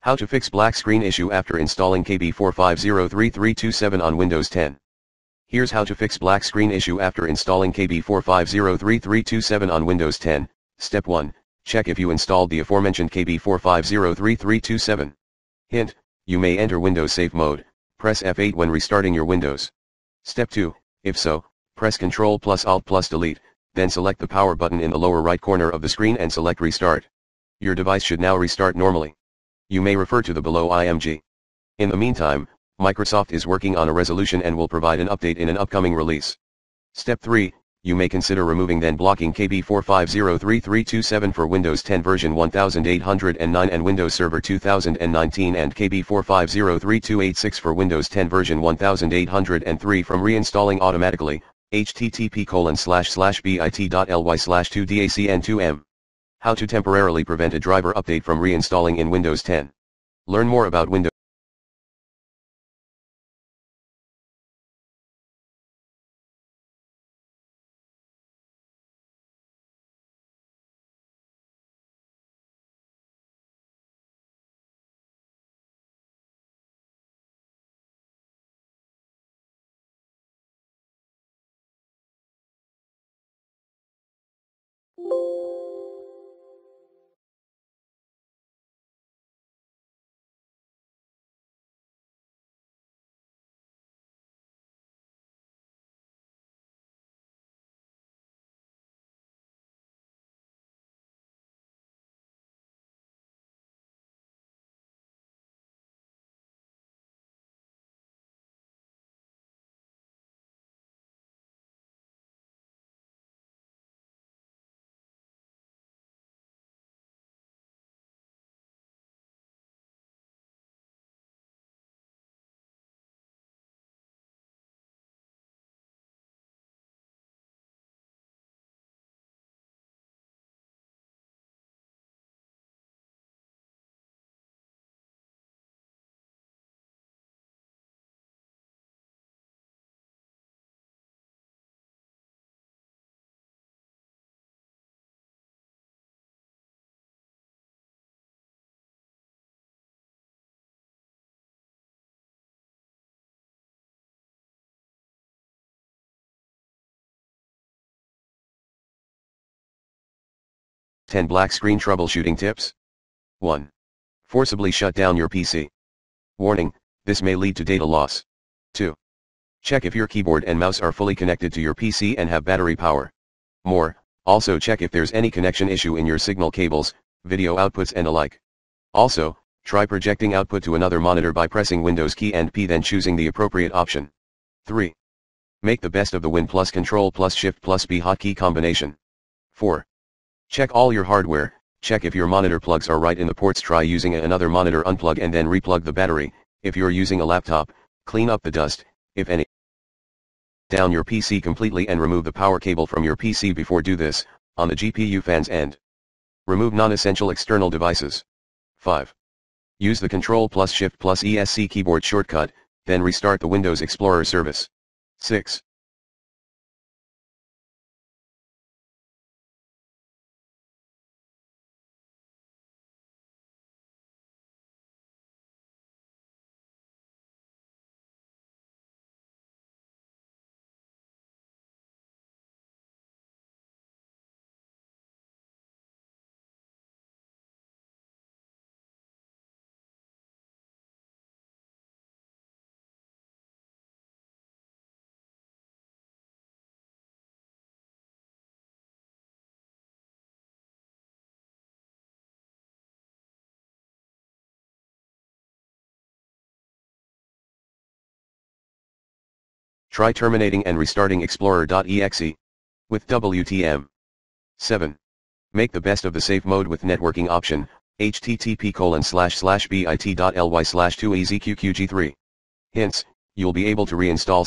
How to fix black screen issue after installing KB4503327 on Windows 10. Here's how to fix black screen issue after installing KB4503327 on Windows 10. Step 1. Check if you installed the aforementioned KB4503327. Hint: you may enter Windows Safe Mode. Press F8 when restarting your Windows. Step 2. If so, press Ctrl plus Alt plus Delete, then select the power button in the lower right corner of the screen and select Restart. Your device should now restart normally. You may refer to the below IMG. In the meantime, Microsoft is working on a resolution and will provide an update in an upcoming release. Step 3. You may consider removing then blocking KB4503327 for Windows 10 version 1809 and Windows Server 2019 and KB4503286 for Windows 10 version 1803 from reinstalling automatically. http://bit.ly/2dacn2m. How to temporarily prevent a driver update from reinstalling in Windows 10. Learn more about Windows 10 Black Screen Troubleshooting Tips. 1. Forcibly shut down your PC. Warning: this may lead to data loss. 2. Check if your keyboard and mouse are fully connected to your PC and have battery power. Also check if there's any connection issue in your signal cables, video outputs and alike. Also, try projecting output to another monitor by pressing Windows key and P then choosing the appropriate option. 3. Make the best of the Win plus Control plus Shift plus B hotkey combination. 4. Check all your hardware, check if your monitor plugs are right in the ports. Try using another monitor, unplug and then replug the battery. If you're using a laptop, clean up the dust, if any. Down your PC completely and remove the power cable from your PC before do this, on the GPU fans end. Remove non-essential external devices. 5. Use the Ctrl plus Shift plus ESC keyboard shortcut, then restart the Windows Explorer service. 6. Try terminating and restarting Explorer.exe. With WTM. 7. Make the best of the safe mode with networking option, http://bit.ly/2ezqqg3. Hints: you'll be able to reinstall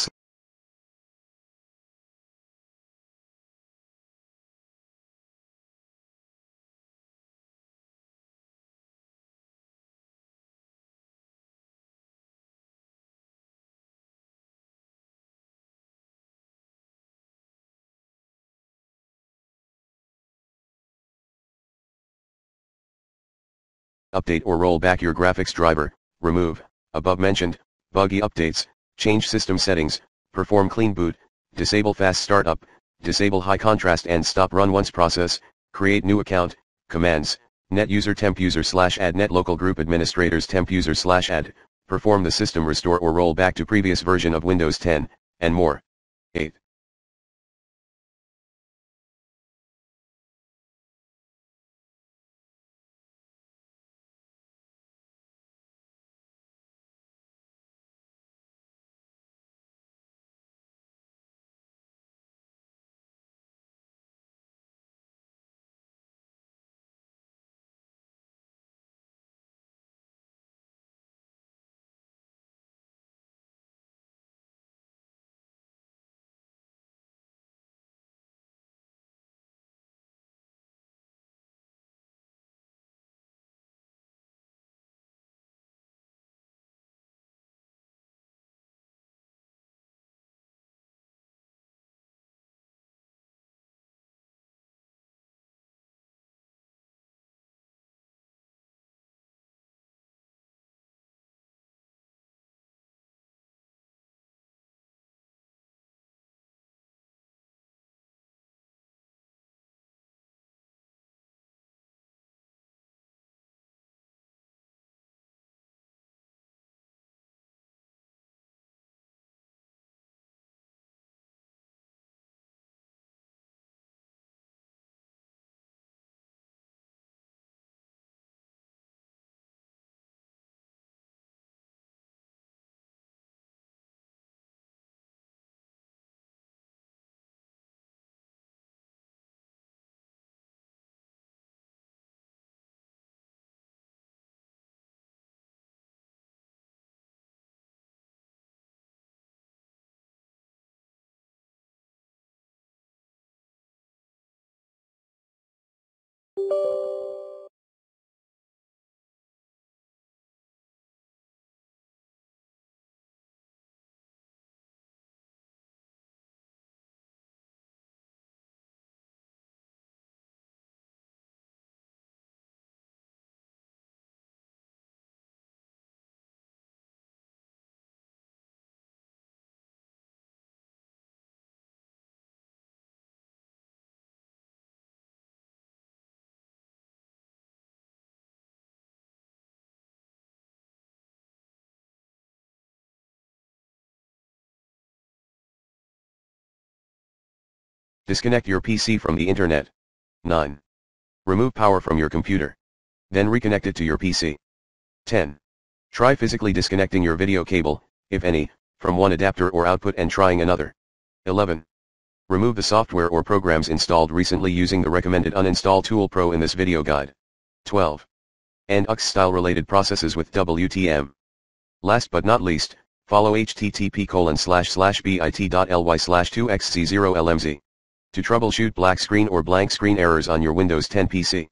update or roll back your graphics driver, remove, above mentioned, buggy updates, change system settings, perform clean boot, disable fast startup, disable high contrast and stop run once process, create new account, commands, net user temp user /add net local group administrators temp user /add, perform the system restore or roll back to previous version of Windows 10, and more. 8. Disconnect your PC from the internet. 9. Remove power from your computer. Then reconnect it to your PC. 10. Try physically disconnecting your video cable, if any, from one adapter or output and trying another. 11. Remove the software or programs installed recently using the recommended uninstall tool Pro in this video guide. 12. End UX style related processes with WTM. Last but not least, follow http://bit.ly/2xc0lmz. To troubleshoot black screen or blank screen errors on your Windows 10 PC.